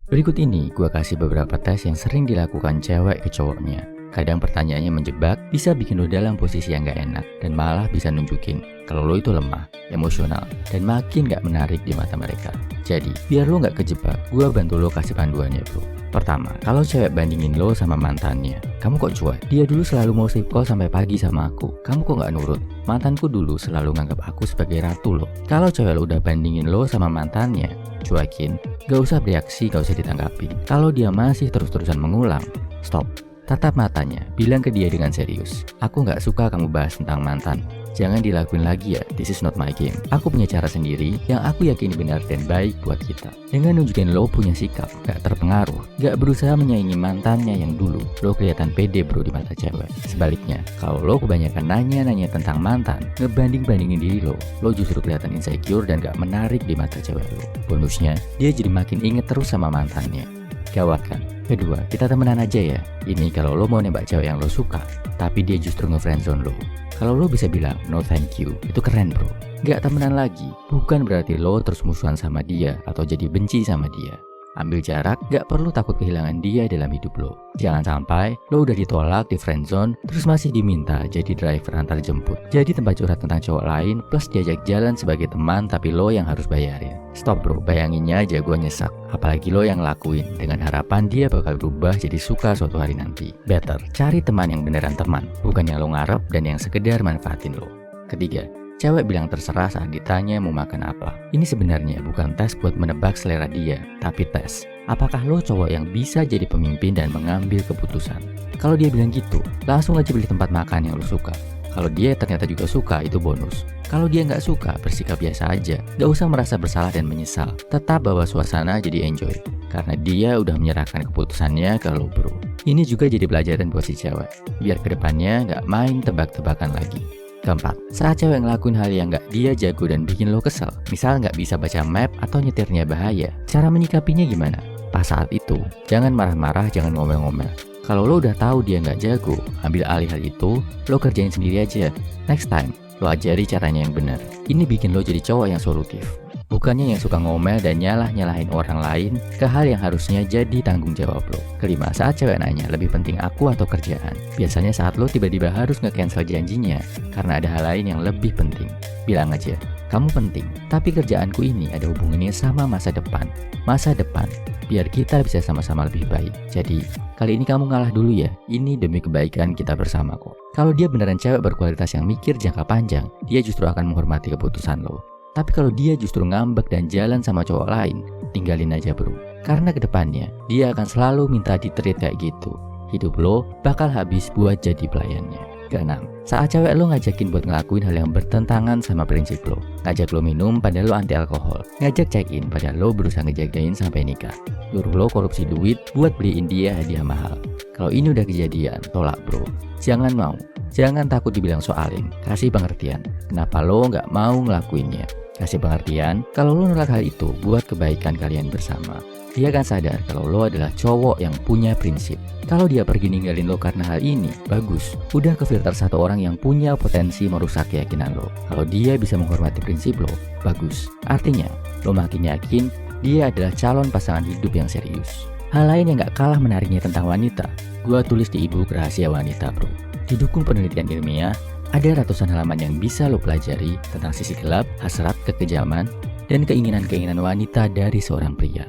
Berikut ini gue kasih beberapa tes yang sering dilakukan cewek ke cowoknya. Kadang pertanyaannya menjebak, bisa bikin lo dalam posisi yang gak enak, dan malah bisa nunjukin kalau lo itu lemah, emosional, dan makin gak menarik di mata mereka. Jadi, biar lo gak kejebak, gue bantu lo kasih panduannya bro. Pertama, kalau cewek bandingin lo sama mantannya, kamu kok cuek? Dia dulu selalu mau sleep call sampai pagi sama aku, kamu kok gak nurut? Mantanku dulu selalu nganggap aku sebagai ratu lo. Kalau cewek lo udah bandingin lo sama mantannya, cuekin, gak usah bereaksi, gak usah ditanggapin. Kalau dia masih terus-terusan mengulang, stop. Tatap matanya, bilang ke dia dengan serius, aku gak suka kamu bahas tentang mantan. Jangan dilakuin lagi ya, this is not my game. Aku punya cara sendiri yang aku yakin benar dan baik buat kita. Dengan nunjukin lo punya sikap, gak terpengaruh, gak berusaha menyaingi mantannya yang dulu, lo kelihatan pede bro di mata cewek. Sebaliknya, kalau lo kebanyakan nanya-nanya tentang mantan, ngebanding-bandingin diri lo justru kelihatan insecure dan gak menarik di mata cewek lo. Bonusnya, dia jadi makin inget terus sama mantannya. Gawat kan? Kedua, kita temenan aja ya. Ini kalau lo mau nembak cewek yang lo suka, tapi dia justru nge-friendzone lo. Kalau lo bisa bilang no thank you, itu keren bro. Gak temenan lagi, bukan berarti lo terus musuhan sama dia atau jadi benci sama dia. Ambil jarak, gak perlu takut kehilangan dia dalam hidup lo. Jangan sampai lo udah ditolak di friendzone, terus masih diminta jadi driver antar jemput. Jadi tempat curhat tentang cowok lain, plus diajak jalan sebagai teman tapi lo yang harus bayarin. Stop bro, bayanginnya aja gue nyesak. Apalagi lo yang lakuin dengan harapan dia bakal berubah jadi suka suatu hari nanti. Better, cari teman yang beneran teman, bukan yang lo ngarep dan yang sekedar manfaatin lo. Ketiga, cewek bilang terserah saat ditanya mau makan apa. Ini sebenarnya bukan tes buat menebak selera dia, tapi tes apakah lo cowok yang bisa jadi pemimpin dan mengambil keputusan. Kalau dia bilang gitu, langsung aja beli tempat makan yang lo suka. Kalau dia ternyata juga suka, itu bonus. Kalau dia nggak suka, bersikap biasa aja. Gak usah merasa bersalah dan menyesal. Tetap bawa suasana jadi enjoy. Karena dia udah menyerahkan keputusannya ke lo bro. Ini juga jadi pelajaran buat si cewek. Biar kedepannya nggak main tebak-tebakan lagi. Keempat, saat cewek ngelakuin hal yang gak dia jago dan bikin lo kesel, misal gak bisa baca map atau nyetirnya bahaya, cara menyikapinya gimana? Pas saat itu, jangan marah-marah, jangan ngomel-ngomel. Kalau lo udah tahu dia gak jago, ambil alih hal itu, lo kerjain sendiri aja. Next time, lo ajari caranya yang benar. Ini bikin lo jadi cowok yang solutif. Bukannya yang suka ngomel dan nyalahin orang lain ke hal yang harusnya jadi tanggung jawab lo. Kelima, saat cewek nanya lebih penting aku atau kerjaan, biasanya saat lo tiba-tiba harus nge-cancel janjinya karena ada hal lain yang lebih penting. Bilang aja, kamu penting, tapi kerjaanku ini ada hubungannya sama masa depan. Masa depan, biar kita bisa sama-sama lebih baik. Jadi, kali ini kamu ngalah dulu ya, ini demi kebaikan kita bersama kok. Kalau dia beneran cewek berkualitas yang mikir jangka panjang, dia justru akan menghormati keputusan lo. Tapi kalau dia justru ngambek dan jalan sama cowok lain, tinggalin aja bro. Karena kedepannya, dia akan selalu minta di-treat kayak gitu. Hidup lo bakal habis buat jadi pelayannya. Keenam, saat cewek lo ngajakin buat ngelakuin hal yang bertentangan sama prinsip lo. Ngajak lo minum padahal lo anti alkohol. Ngajak check-in padahal lo berusaha ngejagain sampai nikah. Nyuruh lo korupsi duit buat beliin dia hadiah mahal. Kalau ini udah kejadian, tolak bro. Jangan mau. Jangan takut dibilang soalin. Kasih pengertian. Kenapa lo nggak mau ngelakuinnya? Kasih pengertian kalau lo nolak hal itu buat kebaikan kalian bersama. Dia akan sadar kalau lo adalah cowok yang punya prinsip. Kalau dia pergi ninggalin lo karena hal ini, bagus. Udah kefilter satu orang yang punya potensi merusak keyakinan lo. Kalau dia bisa menghormati prinsip lo, bagus. Artinya, lo makin yakin dia adalah calon pasangan hidup yang serius. Hal lain yang gak kalah menariknya tentang wanita, gua tulis di e-book Rahasia Wanita bro. Didukung penelitian ilmiah, ada ratusan halaman yang bisa lo pelajari tentang sisi gelap, hasrat, kekejaman, dan keinginan-keinginan wanita dari seorang pria.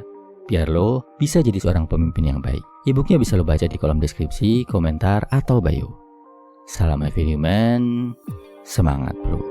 Biar lo bisa jadi seorang pemimpin yang baik. E-booknya bisa lo baca di kolom deskripsi, komentar, atau bio. Salam everyman, semangat bro.